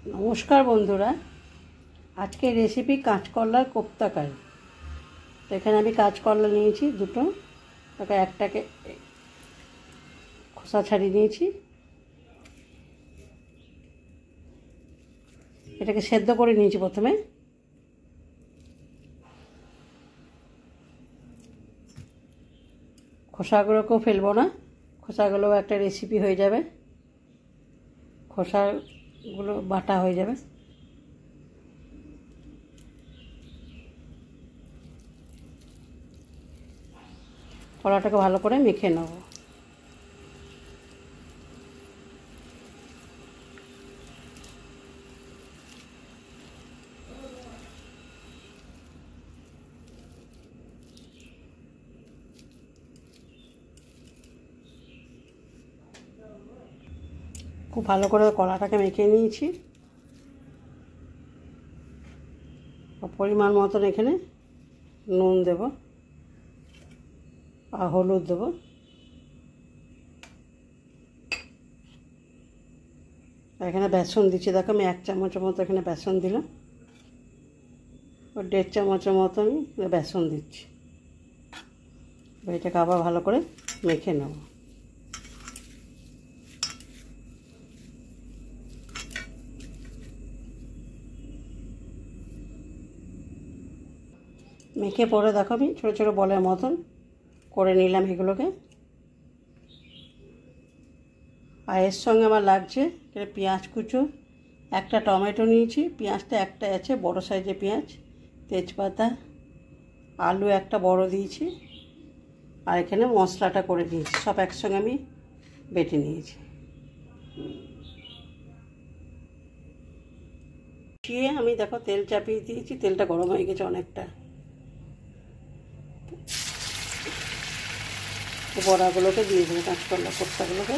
নমস্কার বন্ধুরা, আজকের রেসিপি কাঁচকলার কোপ্তাকারি। তো এখানে আমি কাঁচকলা নিয়েছি দুটো, তাকে একটাকে খোসা ছাড়িয়ে নিয়েছি। এটাকে সেদ্ধ করে নিয়েছি প্রথমে। খোসাগুলোকেও ফেলবো না, খোসাগুলোও একটা রেসিপি হয়ে যাবে, খোসাগুলো বাটা হয়ে যাবে। কলাটাকে ভালো করে মেখে নেব। খুব ভালো করে কলাটাকে মেখে নিয়েছি। পরিমাণ মতন এখানে নুন দেব আর হলুদ দেব। এখানে বেসন দিচ্ছি, দেখো আমি 1 চামচের মতো এখানে বেসন দিলাম, ও 1.5 চামচের মতো আমি বেসন দিচ্ছি। এটাকে আবার ভালো করে মেখে নেব। মেখে পরে দেখো আমি ছোটো ছোটো বলের মতন করে নিলাম এগুলোকে। আর এর সঙ্গে আমার লাগছে পেঁয়াজ কুচো, একটা টমেটো নিয়েছি, পেঁয়াজটা একটা আছে বড় সাইজের পেঁয়াজ, তেজপাতা, আলু একটা বড় দিয়েছি, আর এখানে মশলাটা করে নিয়েছি, সব একসঙ্গে আমি বেটে নিয়েছি। আমি দেখো তেল চাপিয়ে দিয়েছি, তেলটা গরম হয়ে গেছে অনেকটা। বড়াগুলোকে দিয়ে দেবো, কাঁচকলা কোপ্তাগুলোকে।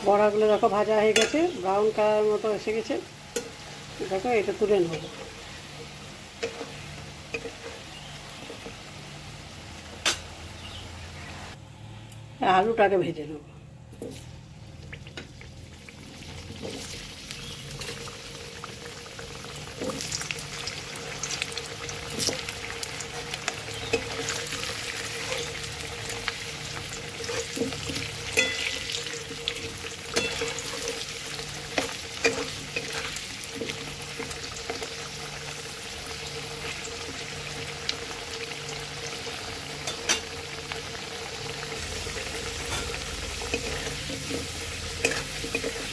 বড়াগুলো দেখো ভাজা হয়ে গেছে, ব্রাউন কালার মতো এসে গেছে। দেখো এটা তুলে নেব। আলুটাকে ভেজে নেব।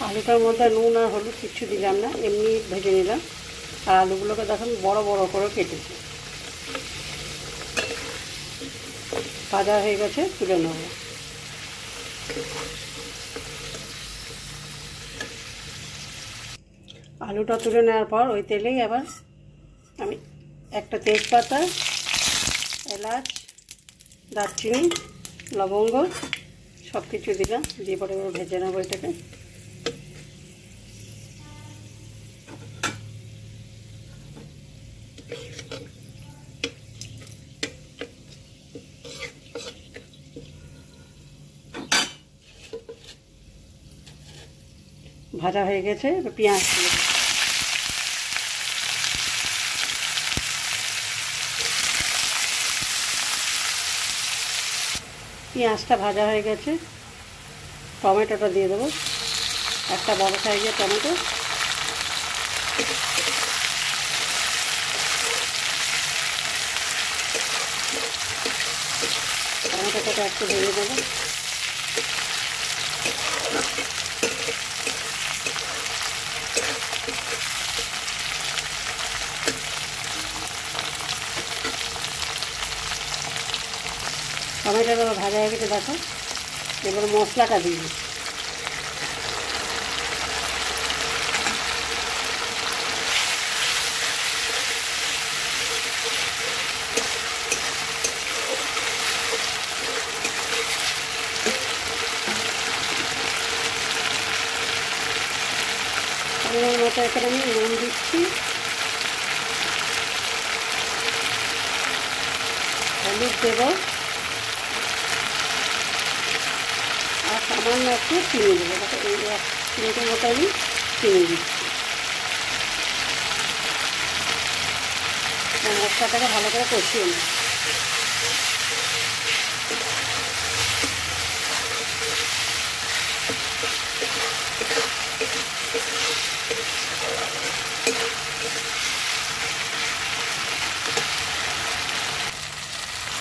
আলুটার মধ্যে নুন আর হলুদ কিচ্ছু দিলাম না, এমনি ভেজে নিলাম। আর আলুগুলোকে দেখুন বড় বড় করে কেটেছি। ভাজা হয়ে গেছে, তুলে নেব। আলুটা তুলে নেওয়ার পর ওই তেলেই আবার আমি একটা তেজপাতা, এলাচ, দারচিনি, লবঙ্গ সব কিছু দিলাম, দিয়ে পরে ভেজে নেবো এটাকে। ভাজা হয়ে গেছে, পেঁয়াজ দিয়ে পেঁয়াজটা ভাজা হয়ে গেছে। টমেটোটা দিয়ে দেবো, একটা বড় সাইজের টমেটো। টমেটোটাকে একটু ভেজে দেবো। টমেটোটা ভাজা হয়ে গেছে দেখো। এবার মশলাটা দিয়ে দিচ্ছি। মতো এখানে আমি নুন দিচ্ছি, হলুদ দেব, আর সামান্য একটু চিনি দেবো। এই 1 চিমটির মতো আমি চিনি দিচ্ছি। মশলাটাকে ভালো করে কষিয়ে নিই।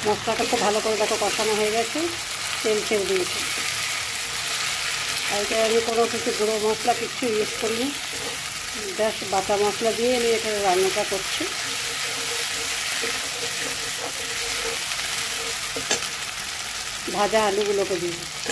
মশলাটা খুব ভালো করে দেখো কষানো হয়ে গেছে, তেল ছেড়ে দিয়েছে। আর এটা আমি কোনো কিছু গুঁড়ো মশলা কিছু ইউজ করিনি, জাস্ট বাটা মশলা দিয়ে আমি এটা রান্নাটা করছি। ভাজা আলুগুলোকে দিয়ে দিচ্ছি।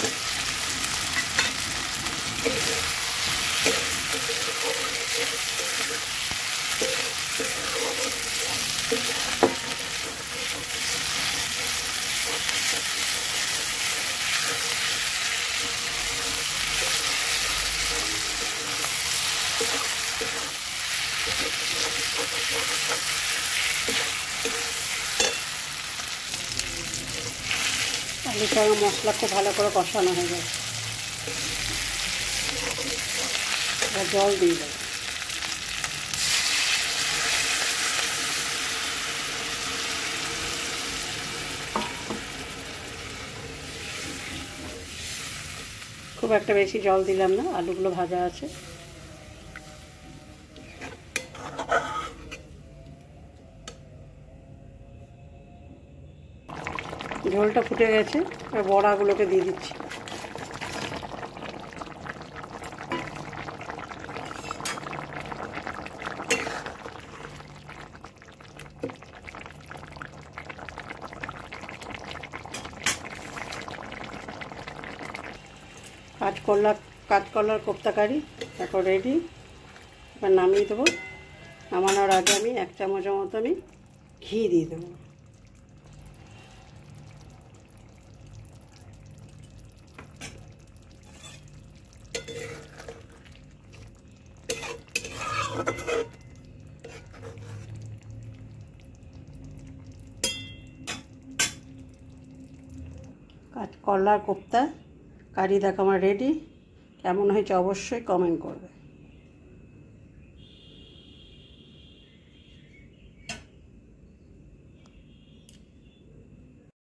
আলুর সঙ্গে মশলা খুব ভালো করে কষানো হয়ে গেছে, এবার জল দিয়ে দেবো। খুব একটা বেশি জল দিলাম না, আলুগুলো ভাজা আছে। ঝোলটা ফুটে গেছে, এবার বড়াগুলোকে দিয়ে দিচ্ছি। কাঁচকলার কোপ্তা কারি তারপর রেডি। এবার নামিয়ে দেবো। নামানোর আগে আমি 1 চামচের মতো আমি ঘি দিয়ে দেবো। কাঁচকলার কোপ্তা কারি দেখো আমার রেডি। কেমন হয়েছে অবশ্যই কমেন্ট করবে।